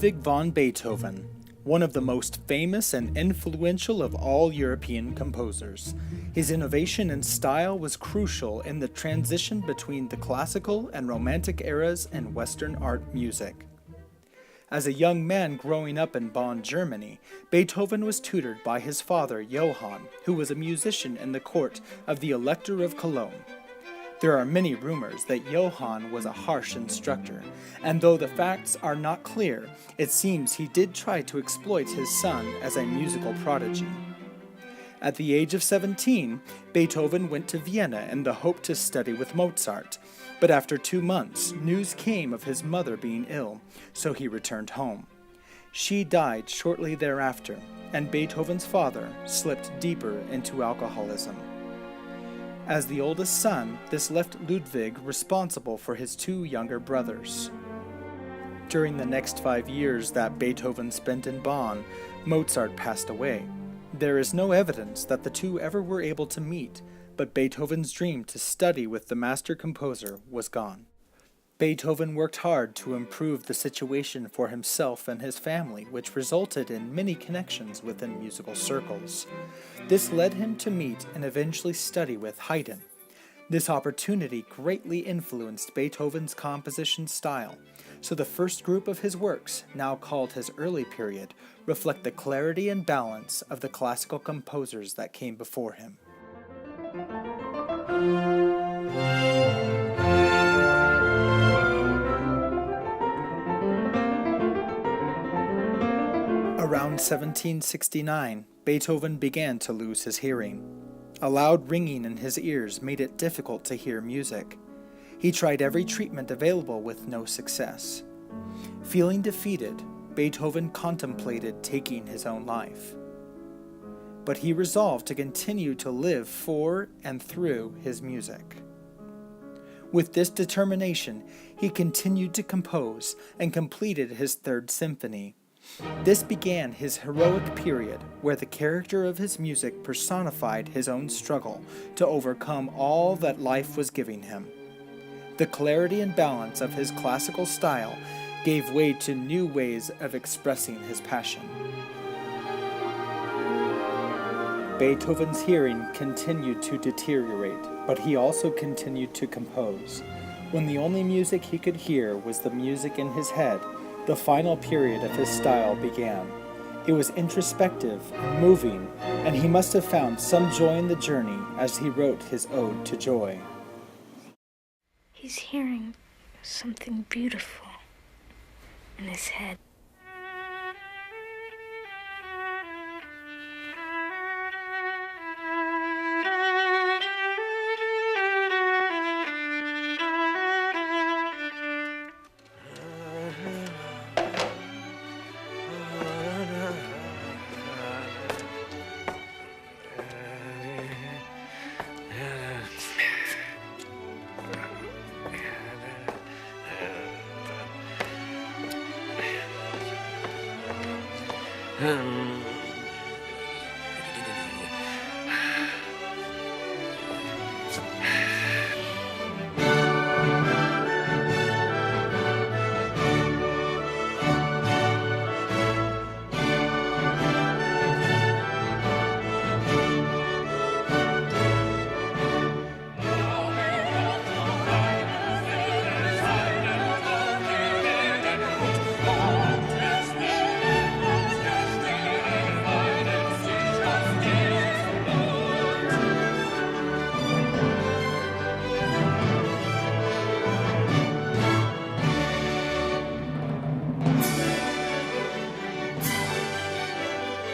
Ludwig van Beethoven, one of the most famous and influential of all European composers. His innovation and style was crucial in the transition between the classical and romantic eras in Western art music. As a young man growing up in Bonn, Germany, Beethoven was tutored by his father Johann, who was a musician in the court of the Elector of Cologne. There are many rumors that Johann was a harsh instructor, and though the facts are not clear, it seems he did try to exploit his son as a musical prodigy. At the age of 17, Beethoven went to Vienna in the hope to study with Mozart, but after 2 months, news came of his mother being ill, so he returned home. She died shortly thereafter, and Beethoven's father slipped deeper into alcoholism. As the oldest son, this left Ludwig responsible for his 2 younger brothers. During the next 5 years that Beethoven spent in Bonn, Mozart passed away. There is no evidence that the two ever were able to meet, but Beethoven's dream to study with the master composer was gone. Beethoven worked hard to improve the situation for himself and his family, which resulted in many connections within musical circles. This led him to meet and eventually study with Haydn. This opportunity greatly influenced Beethoven's composition style, so the first group of his works, now called his early period, reflect the clarity and balance of the classical composers that came before him. Around 1769, Beethoven began to lose his hearing. A loud ringing in his ears made it difficult to hear music. He tried every treatment available with no success. Feeling defeated, Beethoven contemplated taking his own life. But he resolved to continue to live for and through his music. With this determination, he continued to compose and completed his Third Symphony. This began his heroic period, where the character of his music personified his own struggle to overcome all that life was giving him. The clarity and balance of his classical style gave way to new ways of expressing his passion. Beethoven's hearing continued to deteriorate, but he also continued to compose. When the only music he could hear was the music in his head, the final period of his style began. It was introspective and moving, and he must have found some joy in the journey as he wrote his Ode to Joy. He's hearing something beautiful in his head.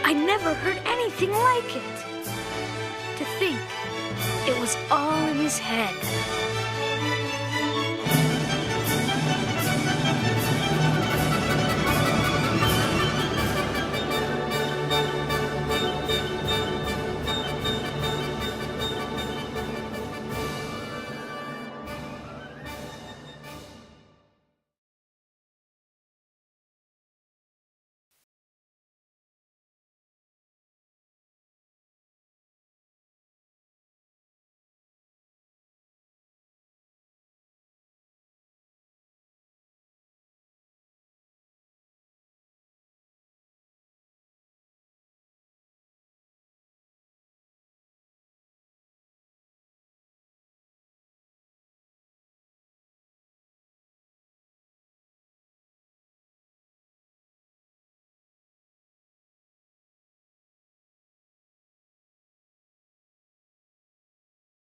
I never heard anything like it. To think it was all in his head.